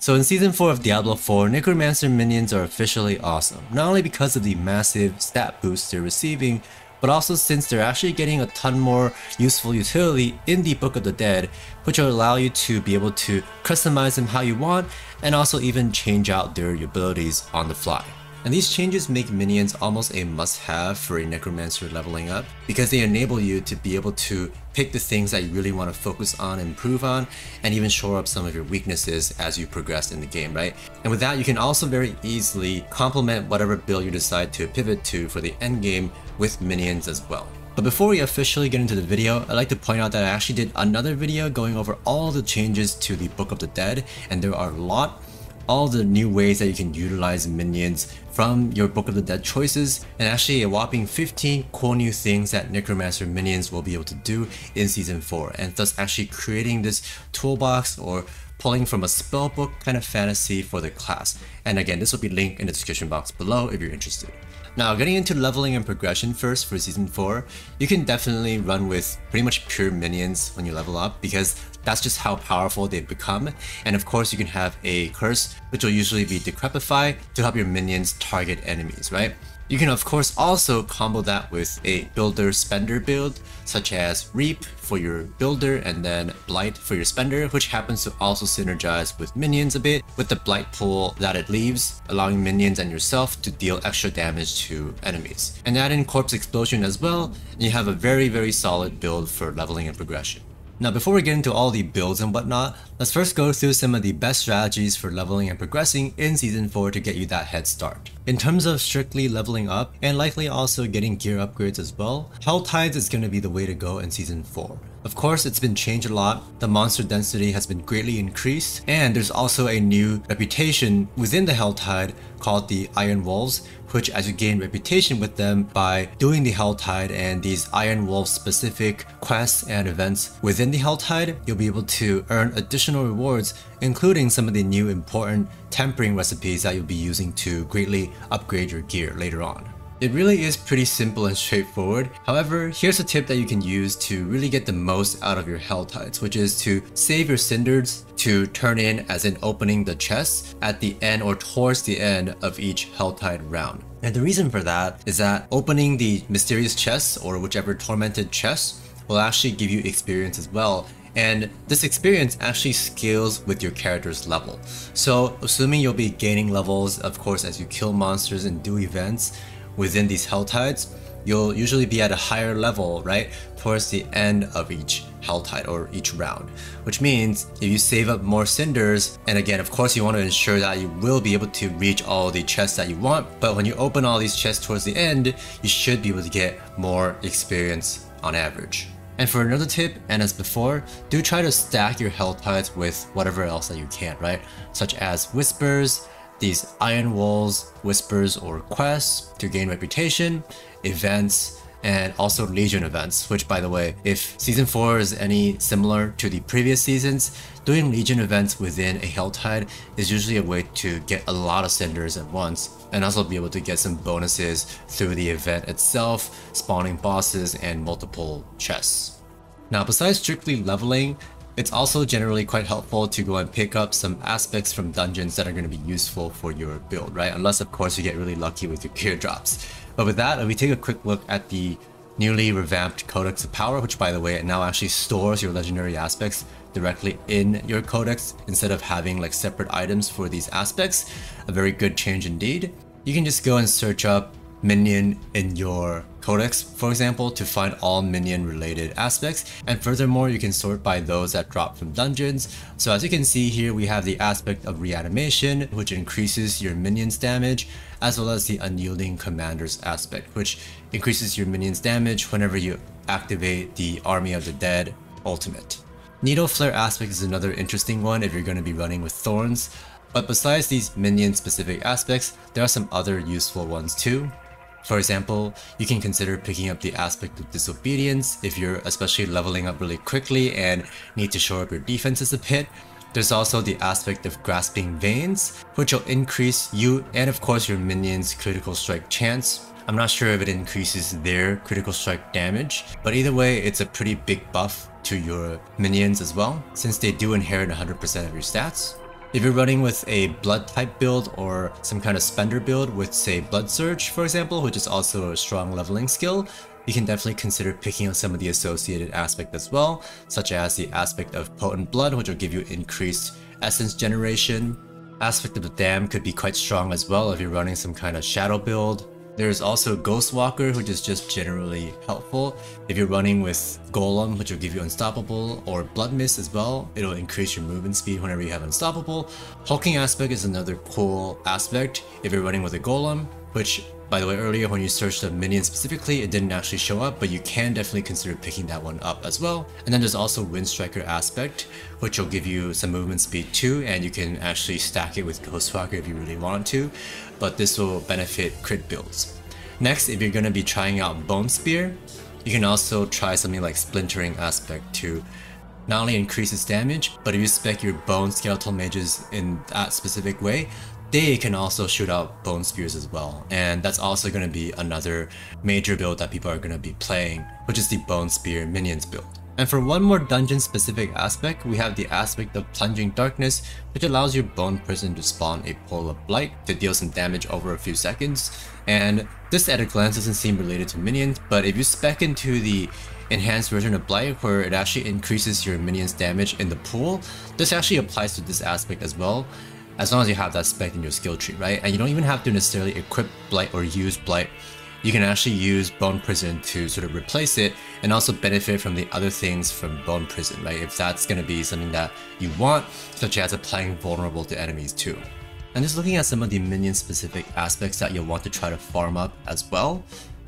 So in Season 4 of Diablo 4, Necromancer minions are officially awesome, not only because of the massive stat boosts they're receiving, but also since they're actually getting a ton more useful utility in the Book of the Dead, which will allow you to be able to customize them how you want, and also even change out their abilities on the fly. And these changes make minions almost a must-have for a Necromancer leveling up, because they enable you to be able to pick the things that you really want to focus on and improve on, and even shore up some of your weaknesses as you progress in the game, right? And with that, you can also very easily complement whatever build you decide to pivot to for the endgame with minions as well. But before we officially get into the video, I'd like to point out that I actually did another video going over all the changes to the Book of the Dead, and there are a lot. All the new ways that you can utilize minions from your Book of the Dead choices, and actually a whopping 15 cool new things that Necromancer minions will be able to do in Season 4, and thus actually creating this toolbox or pulling from a spellbook kind of fantasy for the class. And again, this will be linked in the description box below if you're interested. Now, getting into leveling and progression first for Season 4, you can definitely run with pretty much pure minions when you level up, because that's just how powerful they've become. And of course, you can have a curse, which will usually be Decrepify, to help your minions target enemies, right? You can of course also combo that with a builder spender build, such as Reap for your builder and then Blight for your spender, which happens to also synergize with minions a bit with the Blight pool that it leaves, allowing minions and yourself to deal extra damage to enemies. And add in Corpse Explosion as well, and you have a very solid build for leveling and progression. Now, before we get into all the builds and whatnot, let's first go through some of the best strategies for leveling and progressing in Season 4 to get you that head start. In terms of strictly leveling up, and likely also getting gear upgrades as well, Hell Tides is going to be the way to go in Season 4. Of course, it's been changed a lot, the monster density has been greatly increased, and there's also a new reputation within the Hell Tide called the Iron Wolves, which as you gain reputation with them by doing the Hell Tide and these Iron Wolf specific quests and events within the Hell Tide, you'll be able to earn additional rewards, including some of the new important tempering recipes that you'll be using to greatly upgrade your gear later on. It really is pretty simple and straightforward. However, here's a tip that you can use to really get the most out of your Hell Tides, which is to save your cinders to turn in, as in opening the chests at the end or towards the end of each Hell Tide round. And the reason for that is that opening the mysterious chests or whichever tormented chests will actually give you experience as well. And this experience actually scales with your character's level. So assuming you'll be gaining levels, of course, as you kill monsters and do events within these Hell Tides, you'll usually be at a higher level, right, towards the end of each Hell Tide or each round. Which means if you save up more cinders, and again, of course, you want to ensure that you will be able to reach all the chests that you want, but when you open all these chests towards the end, you should be able to get more experience on average. And for another tip, and as before, do try to stack your Hell Tides with whatever else that you can, right? Such as Whispers, these Iron Wolves, Whispers, or quests to gain reputation, events, and also Legion events, which by the way, if Season 4 is any similar to the previous seasons, doing Legion events within a Hell Tide is usually a way to get a lot of cinders at once, and also be able to get some bonuses through the event itself, spawning bosses and multiple chests. Now, besides strictly leveling, it's also generally quite helpful to go and pick up some aspects from dungeons that are going to be useful for your build, right? Unless of course you get really lucky with your gear drops. But with that, if we take a quick look at the newly revamped Codex of Power, which by the way, it now actually stores your legendary aspects directly in your codex instead of having like separate items for these aspects. A very good change indeed. You can just go and search up minion in your codex, for example, to find all minion related aspects, and furthermore you can sort by those that drop from dungeons. So as you can see here, we have the aspect of reanimation, which increases your minions damage, as well as the unyielding commander's aspect, which increases your minions damage whenever you activate the Army of the Dead ultimate. Needle Flare aspect is another interesting one if you're going to be running with thorns, but besides these minion specific aspects, there are some other useful ones too. For example, you can consider picking up the aspect of Disobedience if you're especially leveling up really quickly and need to shore up your defenses a bit. There's also the aspect of Grasping Veins, which will increase you and of course your minions' critical strike chance. I'm not sure if it increases their critical strike damage, but either way, it's a pretty big buff to your minions as well, since they do inherit 100% of your stats. If you're running with a blood type build or some kind of spender build with say blood surge for example, which is also a strong leveling skill, you can definitely consider picking up some of the associated aspect as well, such as the aspect of potent blood, which will give you increased essence generation. Aspect of the dam could be quite strong as well if you're running some kind of shadow build. There's also Ghost Walker, which is just generally helpful. If you're running with Golem, which will give you Unstoppable, or Blood Mist as well, it'll increase your movement speed whenever you have Unstoppable. Hulking aspect is another cool aspect if you're running with a Golem, which, by the way, earlier when you searched the minion specifically, it didn't actually show up, but you can definitely consider picking that one up as well. And then there's also Wind Striker aspect, which will give you some movement speed too, and you can actually stack it with Ghost Walker if you really want to, but this will benefit crit builds. Next, if you're going to be trying out Bone Spear, you can also try something like Splintering aspect to not only increase its damage, but if you spec your Bone Skeletal Mages in that specific way, they can also shoot out Bone Spears as well, and that's also going to be another major build that people are going to be playing, which is the Bone Spear Minions build. And for one more dungeon specific aspect, we have the aspect of Plunging Darkness, which allows your Bone Prison to spawn a Pool of Blight to deal some damage over a few seconds. And this at a glance doesn't seem related to minions, but if you spec into the enhanced version of Blight where it actually increases your minions damage in the pool, this actually applies to this aspect as well, as long as you have that spec in your skill tree, right? And you don't even have to necessarily equip Blight or use Blight. You can actually use Bone Prison to sort of replace it and also benefit from the other things from Bone Prison, right? If that's going to be something that you want, such as applying vulnerable to enemies too. And just looking at some of the minion specific aspects that you'll want to try to farm up as well.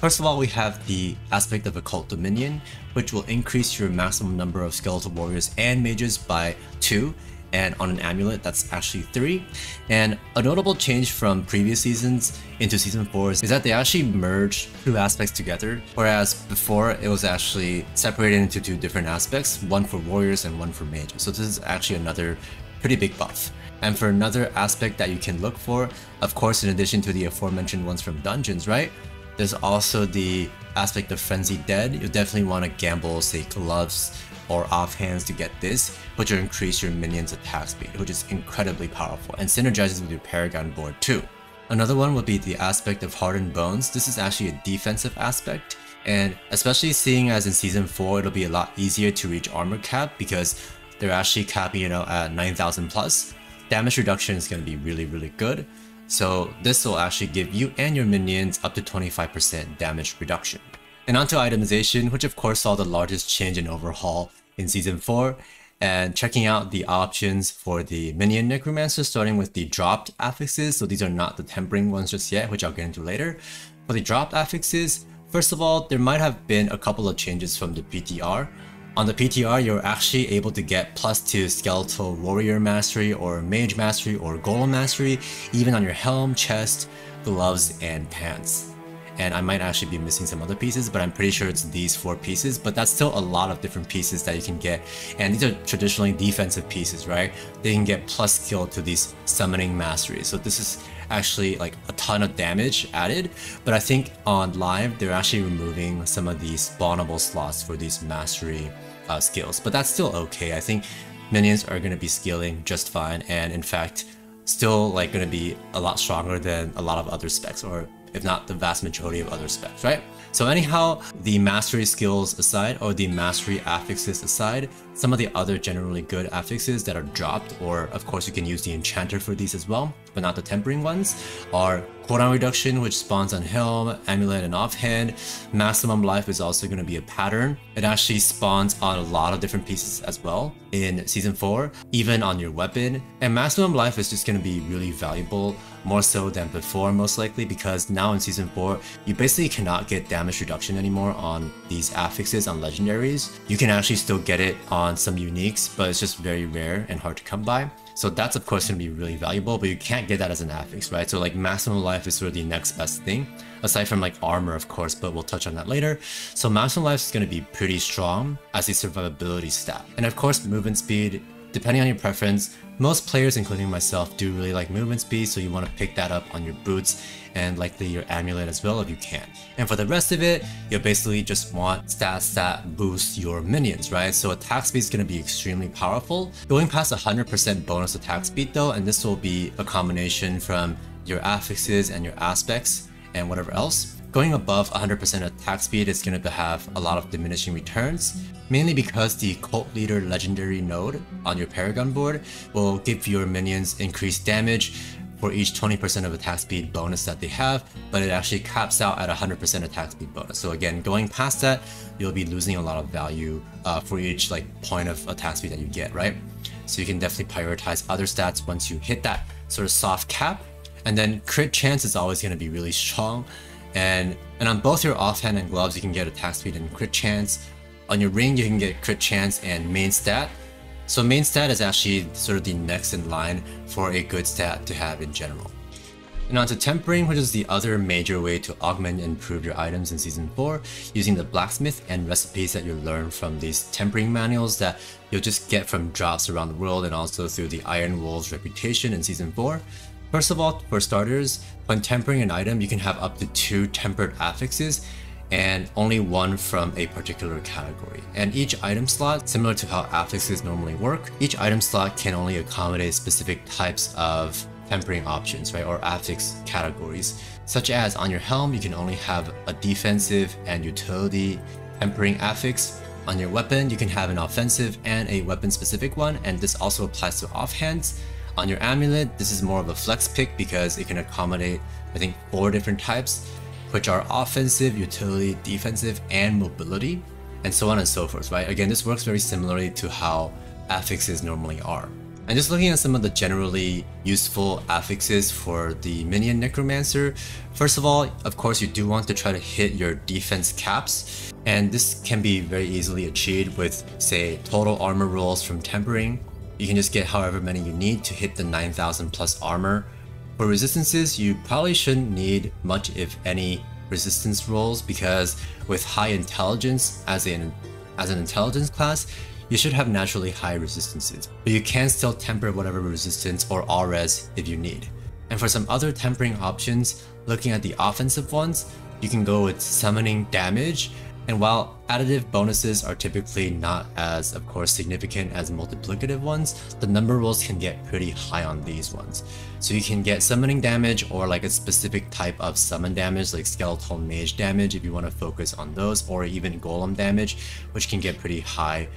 First of all, we have the aspect of Occult Dominion, which will increase your maximum number of skeletal warriors and mages by 2. And on an amulet that's actually 3. And a notable change from previous seasons into season 4 is that they actually merged 2 aspects together, whereas before it was actually separated into 2 different aspects, one for warriors and one for mages. So this is actually another pretty big buff. And for another aspect that you can look for, of course in addition to the aforementioned ones from dungeons, right? There's also the aspect of Frenzied Dead. You'll definitely want to gamble, say, gloves or offhands to get this, which will increase your minions' attack speed, which is incredibly powerful and synergizes with your Paragon board too. Another one would be the aspect of Hardened Bones. This is actually a defensive aspect, and especially seeing as in season 4 it'll be a lot easier to reach armor cap because they're actually capping it out at 9,000 plus. Damage reduction is going to be really good, so this will actually give you and your minions up to 25% damage reduction. And onto itemization, which of course saw the largest change in overhaul in season 4, and checking out the options for the Minion Necromancer, starting with the dropped affixes. So these are not the tempering ones just yet, which I'll get into later. For the dropped affixes, first of all, there might have been a couple of changes from the PTR. On the PTR, you're actually able to get +2 Skeletal Warrior Mastery or Mage Mastery or Golem Mastery, even on your helm, chest, gloves, and pants. And I might actually be missing some other pieces, but I'm pretty sure it's these 4 pieces, but that's still a lot of different pieces that you can get. And these are traditionally defensive pieces, right? They can get plus skill to these summoning masteries. So this is actually like a ton of damage added, but I think on live, they're actually removing some of these spawnable slots for these mastery skills, but that's still okay. I think minions are going to be scaling just fine, and in fact, still like going to be a lot stronger than a lot of other specs, or if not the vast majority of other specs, right? So anyhow, the mastery skills aside, or the mastery affixes aside, some of the other generally good affixes that are dropped, or of course you can use the enchanter for these as well, but not the tempering ones, are cooldown reduction, which spawns on helm, amulet, and offhand. Maximum life is also going to be a pattern. It actually spawns on a lot of different pieces as well in season 4, even on your weapon. And maximum life is just going to be really valuable, more so than before most likely, because now in season 4 you basically cannot get damage reduction anymore on these affixes on legendaries. You can actually still get it on some uniques, but it's just very rare and hard to come by. So that's of course going to be really valuable, but you can't get that as an affix, right? So like maximum life is sort of the next best thing, aside from like armor of course, but we'll touch on that later. So maximum life is going to be pretty strong as a survivability stat. And of course movement speed depending on your preference, most players, including myself, do really like movement speed, so you want to pick that up on your boots and likely your amulet as well if you can. And for the rest of it, you'll basically just want stats that boost your minions, right? So attack speed is going to be extremely powerful. Going past 100% bonus attack speed though, and this will be a combination from your affixes and your aspects and whatever else. Going above 100% attack speed is going to have a lot of diminishing returns, mainly because the Cult Leader Legendary node on your Paragon board will give your minions increased damage for each 20% of attack speed bonus that they have, but it actually caps out at 100% attack speed bonus. So again, going past that, you'll be losing a lot of value for each point of attack speed that you get, right? So you can definitely prioritize other stats once you hit that sort of soft cap. And then crit chance is always going to be really strong. And on both your offhand and gloves, you can get attack speed and crit chance. On your ring, you can get crit chance and main stat. So main stat is actually sort of the next in line for a good stat to have in general. And on to tempering, which is the other major way to augment and improve your items in Season 4, using the blacksmith and recipes that you learn from these tempering manuals that you'll just get from drops around the world and also through the Iron Wolves reputation in Season 4. First of all, for starters, when tempering an item, you can have up to 2 tempered affixes and only 1 from a particular category. And each item slot, similar to how affixes normally work, each item slot can only accommodate specific types of tempering options, right, or affix categories. Such as on your helm, you can only have a defensive and utility tempering affix. On your weapon, you can have an offensive and a weapon-specific one, and this also applies to offhands. On your amulet, this is more of a flex pick because it can accommodate, I think, 4 different types, which are offensive, utility, defensive, and mobility, and so on and so forth, right? Again, this works very similarly to how affixes normally are. And just looking at some of the generally useful affixes for the Minion Necromancer, first of all, of course, you do want to try to hit your defense caps, and this can be very easily achieved with, say, total armor rolls from tempering. You can just get however many you need to hit the 9,000 plus armor. For resistances, you probably shouldn't need much if any resistance rolls, because with high intelligence as an intelligence class, you should have naturally high resistances, but you can still temper whatever resistance or all res if you need. And for some other tempering options, looking at the offensive ones, you can go with summoning damage. And while additive bonuses are typically not as, of course, significant as multiplicative ones, the number rolls can get pretty high on these ones. So you can get summoning damage or like a specific type of summon damage, like skeletal mage damage if you want to focus on those, or even golem damage, which can get pretty high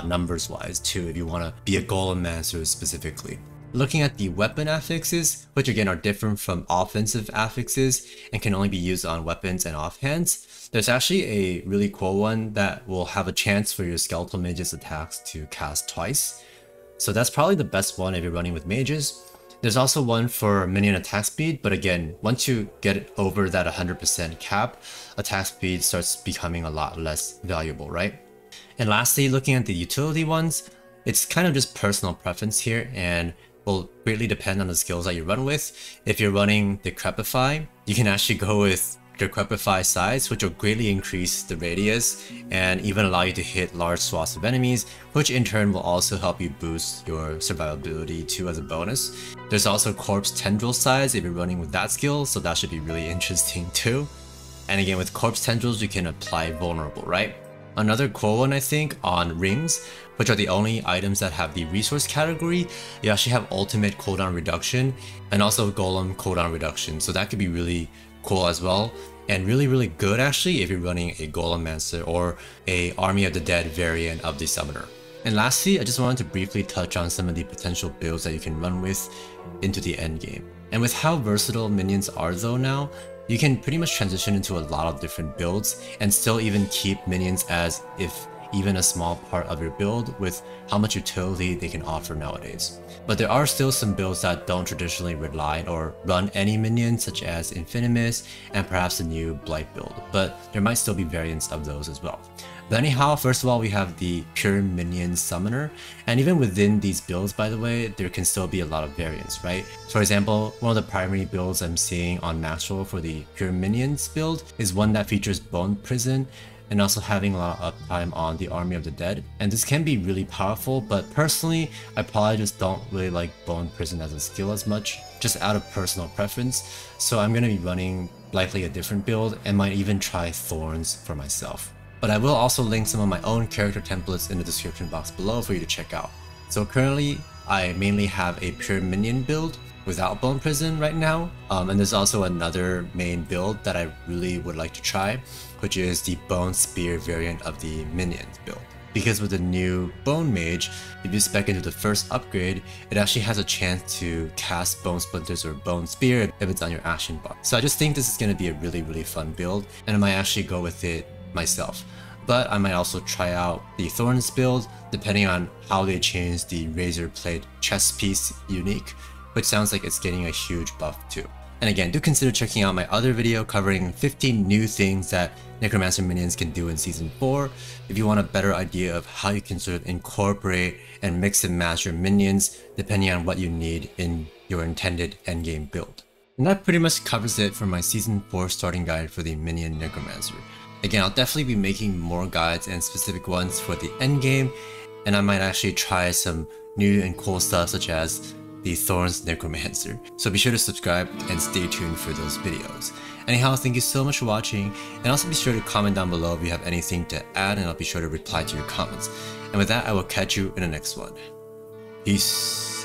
numbers wise too if you want to be a golem master specifically. Looking at the weapon affixes, which again are different from offensive affixes and can only be used on weapons and offhands, there's actually a really cool one that will have a chance for your skeletal mage's attacks to cast twice. So that's probably the best one if you're running with mages. There's also one for minion attack speed, but again, once you get it over that 100% cap, attack speed starts becoming a lot less valuable, right? And lastly, looking at the utility ones, it's kind of just personal preference here and will greatly depend on the skills that you run with. If you're running Decrepify, you can actually go with Decrepify size, which will greatly increase the radius and even allow you to hit large swaths of enemies, which in turn will also help you boost your survivability too as a bonus. There's also Corpse Tendril size if you're running with that skill, so that should be really interesting too. And again, with Corpse Tendrils, you can apply Vulnerable, right? Another cool one, I think, on rings, which are the only items that have the resource category, you actually have ultimate cooldown reduction and also golem cooldown reduction, so that could be really cool as well, and really good actually if you're running a golem master or a Army of the Dead variant of the summoner. And lastly, I just wanted to briefly touch on some of the potential builds that you can run with into the endgame. And with how versatile minions are though now, you can pretty much transition into a lot of different builds and still even keep minions as if even a small part of your build with how much utility they can offer nowadays. But there are still some builds that don't traditionally rely or run any minions, such as Infinimus and perhaps the new Blight build, but there might still be variants of those as well. But anyhow, first of all, we have the pure minion summoner, and even within these builds, by the way, there can still be a lot of variants, right? For example, one of the primary builds I'm seeing on Maxwell for the pure minions build is one that features Bone Prison, and also having a lot of uptime on the Army of the Dead. And this can be really powerful, but personally, I probably just don't really like Bone Prison as a skill as much, just out of personal preference. So I'm going to be running likely a different build and might even try Thorns for myself. But I will also link some of my own character templates in the description box below for you to check out. So currently, I mainly have a pure minion build without Bone Prison right now, and there's also another main build that I really would like to try, which is the Bone Spear variant of the Minions build. Because with the new Bone Mage, if you spec into the first upgrade, it actually has a chance to cast Bone Splinters or Bone Spear if it's on your action bar. So I just think this is going to be a really fun build, and I might actually go with it myself. But I might also try out the Thorns build, depending on how they change the Razor Blade chest piece unique, which sounds like it's getting a huge buff too. And again, do consider checking out my other video covering 15 new things that Necromancer minions can do in Season 4 if you want a better idea of how you can sort of incorporate and mix and match your minions depending on what you need in your intended endgame build. And that pretty much covers it for my Season 4 starting guide for the Minion Necromancer. Again, I'll definitely be making more guides and specific ones for the endgame, and I might actually try some new and cool stuff such as the Thorns Necromancer. So be sure to subscribe and stay tuned for those videos. Anyhow, thank you so much for watching, and also be sure to comment down below if you have anything to add, and I'll be sure to reply to your comments. And with that, I will catch you in the next one. Peace.